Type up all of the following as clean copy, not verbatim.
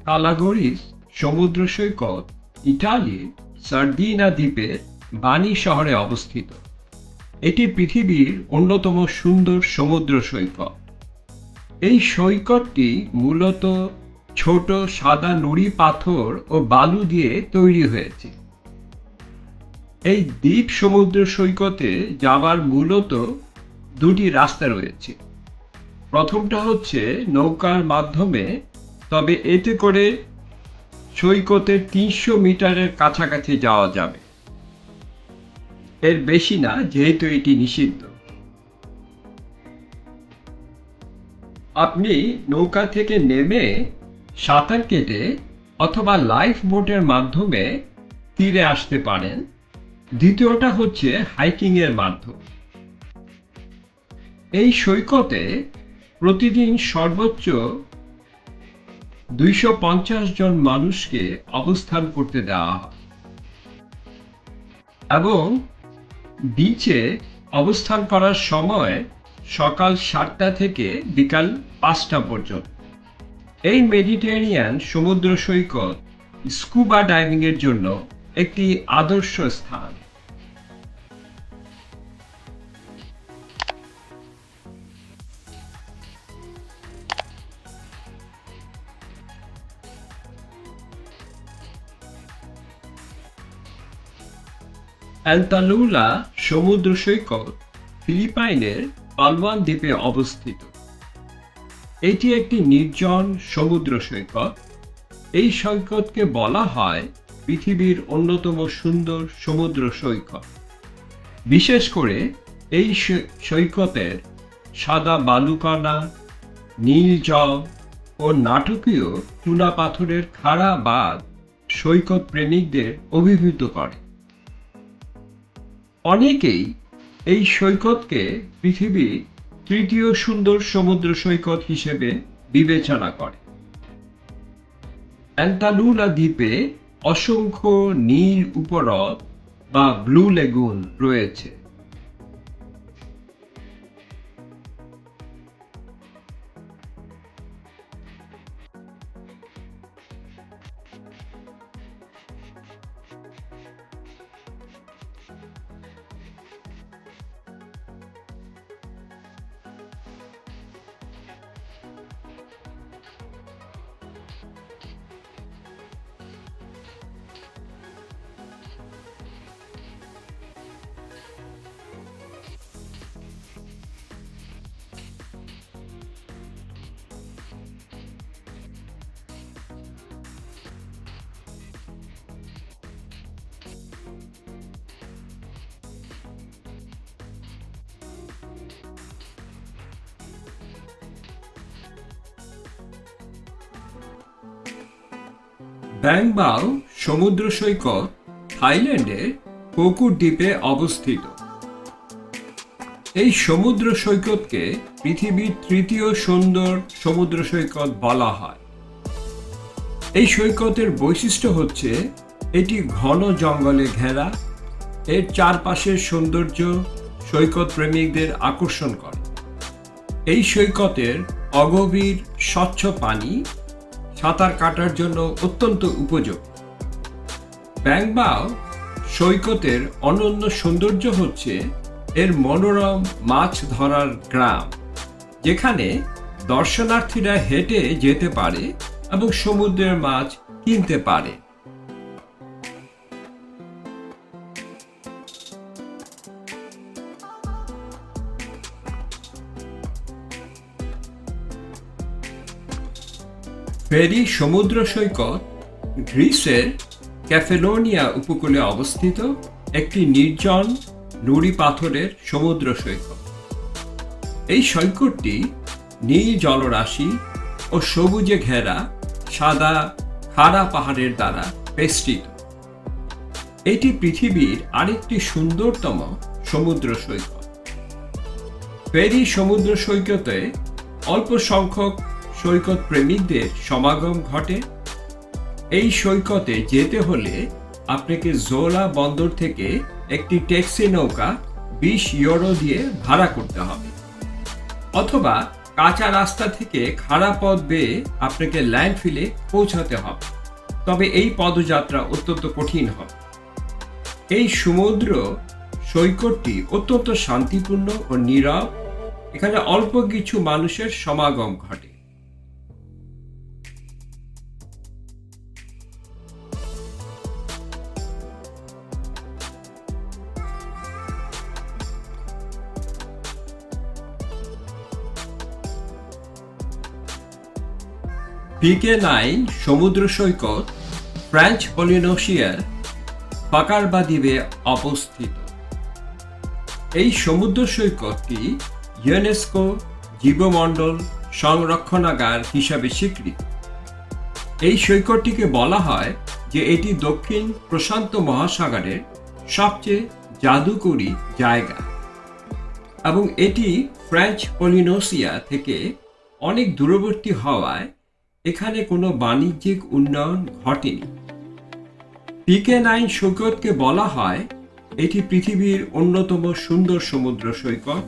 কালাগরিস সমুদ্র সৈকত ইটালির সার্দিনা দ্বীপের বানি শহরে অবস্থিত। এটি পৃথিবীর অন্যতম সুন্দর সমুদ্র সৈকত। এই সৈকতটি মূলত ছোট সাদা নুড়ি পাথর ও বালু দিয়ে তৈরি হয়েছে। এই দ্বীপ সমুদ্র সৈকতে যাওয়ার মূলত দুটি রাস্তা রয়েছে। প্রথমটা হচ্ছে নৌকার মাধ্যমে, তবে এতে করে সৈকতের ৩০০ মিটারের কাছাকাছি যাওয়া যাবে, এর বেশি না, যেহেতু এটি নিষিদ্ধ। আপনি নৌকা থেকে নেমে সাঁতার কেটে অথবা লাইফ বোটের মাধ্যমে তীরে আসতে পারেন। দ্বিতীয়টা হচ্ছে হাইকিং এর মাধ্যম। এই সৈকতে প্রতিদিন সর্বোচ্চ ২৫০ জন মানুষকে অবস্থান করতে দেওয়া হয় এবং বিচে অবস্থান করার সময় সকাল ৭টা থেকে বিকাল ৫টা পর্যন্ত। এই মেডিটেরিয়ান সমুদ্র সৈকত স্কুবা ডাইভিং এর জন্য একটি আদর্শ স্থান। অ্যান্তালুলা সমুদ্র সৈকত ফিলিপাইনের পালওয়ান দ্বীপে অবস্থিত। এটি একটি নির্জন সমুদ্র সৈকত। এই সৈকতকে বলা হয় পৃথিবীর অন্যতম সুন্দর সমুদ্র সৈকত। বিশেষ করে এই সৈকতের সাদা বালুকণা, নীল জল ও নাটকীয় চুনা পাথরের খাড়া বাঁধ সৈকত প্রেমিকদের অভিভূত করে। অনেকেই এই সৈকতকে পৃথিবীর তৃতীয় সুন্দর সমুদ্র সৈকত হিসেবে বিবেচনা করে। অ্যান্তালুলা দ্বীপে অসংখ্য নীল উপহ্রদ বা ব্লু লেগুন রয়েছে। ব্যাংবাও সমুদ্র সৈকত থাইল্যান্ডের কোকুর দ্বীপে অবস্থিত। এই সমুদ্র সৈকতকে পৃথিবীর তৃতীয় সুন্দর সমুদ্র সৈকত বলা হয়। এই সৈকতের বৈশিষ্ট্য হচ্ছে এটি ঘন জঙ্গলে ঘেরা। এর চারপাশের সৌন্দর্য সৈকত প্রেমিকদের আকর্ষণ করে। এই সৈকতের অগভীর স্বচ্ছ পানি সাঁতার কাটার জন্য অত্যন্ত উপযোগী। ব্যাংবাও সৈকতের অনন্য সৌন্দর্য হচ্ছে এর মনোরম মাছ ধরার গ্রাম, যেখানে দর্শনার্থীরা হেঁটে যেতে পারে এবং সমুদ্রের মাছ কিনতে পারে। ফেরি সমুদ্র সৈকত গ্রিসের ক্যাফেলোনিয়া উপকূলে অবস্থিত একটি নির্জন নুড়ি পাথরের সমুদ্র সৈকত। এই সৈকতটি নীল জলরাশি ও সবুজে ঘেরা সাদা খাড়া পাহাড়ের দ্বারা বেষ্টিত। এটি পৃথিবীর আরেকটি সুন্দরতম সমুদ্র সৈকত। ফেরি সমুদ্র সৈকতে অল্প সংখ্যক সৈকত প্রেমিকদের সমাগম ঘটে। এই সৈকতে যেতে হলে আপনাকে জোলা বন্দর থেকে একটি ট্যাক্সি নৌকা 20 ইউরো দিয়ে ভাড়া করতে হবে, অথবা কাঁচা রাস্তা থেকে খাড়া পথ বেয়ে আপনাকে ল্যান্ডফিলে পৌঁছাতে হবে, তবে এই পদযাত্রা অত্যন্ত কঠিন হবে। এই সমুদ্র সৈকতটি অত্যন্ত শান্তিপূর্ণ ও নীরব, এখানে অল্প কিছু মানুষের সমাগম ঘটে। PK9 সমুদ্র সৈকত ফ্রেঞ্চ পলিনেশিয়ার পাকারবা দ্বীপে অবস্থিত। এই সমুদ্র সৈকতটি ইউনেস্কো জীবমণ্ডল সংরক্ষণাগার হিসাবে স্বীকৃত। এই সৈকতটিকে বলা হয় যে এটি দক্ষিণ প্রশান্ত মহাসাগরের সবচেয়ে জাদুকরী জায়গা এবং এটি ফ্রেঞ্চ পলিনেশিয়া থেকে অনেক দূরবর্তী হওয়ায় এখানে কোনো বাণিজ্যিক উন্নয়ন ঘটেনি। PK9 সৈকতকে বলা হয় এটি পৃথিবীর অন্যতম সুন্দর সমুদ্র সৈকত।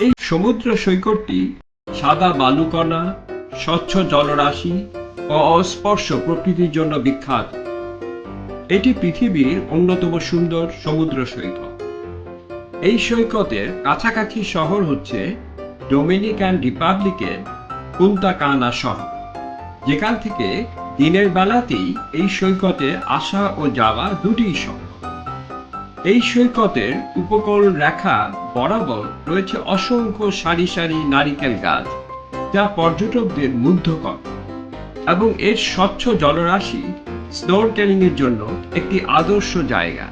এই সমুদ্র সৈকতটি সাদা বালুকণা, স্বচ্ছ জলরাশি ও অস্পর্শ প্রকৃতির জন্য বিখ্যাত। এটি পৃথিবীর অন্যতম সুন্দর সমুদ্র সৈকত। এই সৈকতের কাছাকাছি শহর হচ্ছে ডোমিনিকান রিপাবলিকের পুন্তা কানা শহর, যেখান থেকে দিনের বেলাতেই এই সৈকতে আসা ও যাওয়া দুটিই সম্ভব। এই সৈকতের উপকূল রেখা বরাবর রয়েছে অসংখ্য সারি সারি নারিকেল গাছ, যা পর্যটকদের মুগ্ধ করে এবং এর স্বচ্ছ জলরাশি স্নোরকেলিং এর জন্য একটি আদর্শ জায়গা।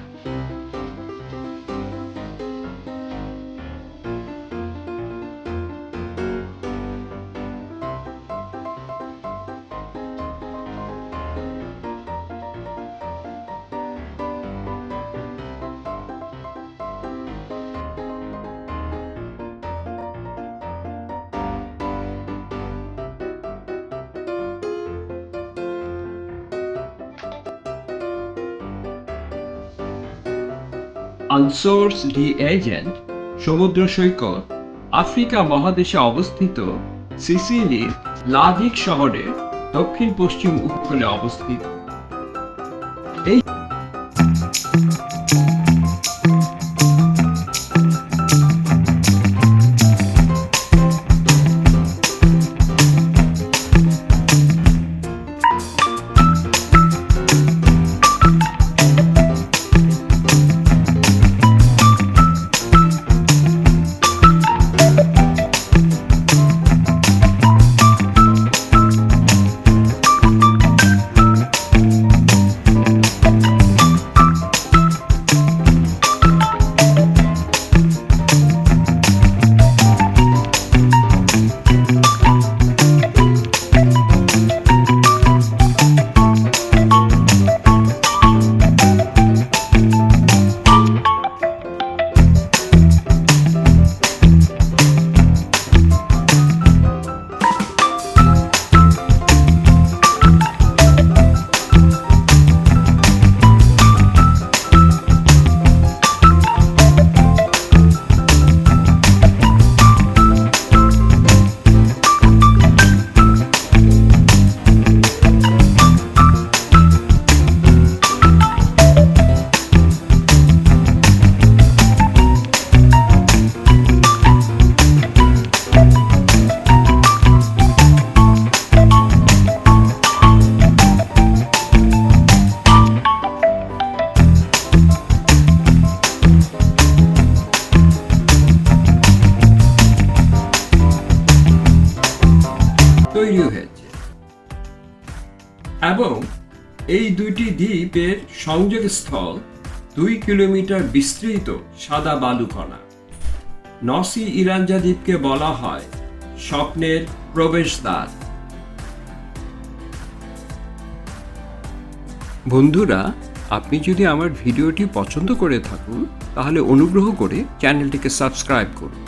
আনসোর্স ডি এজেন্ট সমুদ্র সৈকত আফ্রিকা মহাদেশে অবস্থিত সিসিলির লাভিক শহরের দক্ষিণ পশ্চিম উপকূলে অবস্থিত। এই এবং এই দুইটি দ্বীপের সংযোগস্থল 2 কিলোমিটার বিস্তৃত সাদা বালুকণা। নসি ইরাঞ্জা দ্বীপকে বলা হয় স্বপ্নের প্রবেশদ্বার। বন্ধুরা, আপনি যদি আমার ভিডিওটি পছন্দ করে থাকুন তাহলে অনুগ্রহ করে চ্যানেলটিকে সাবস্ক্রাইব করুন।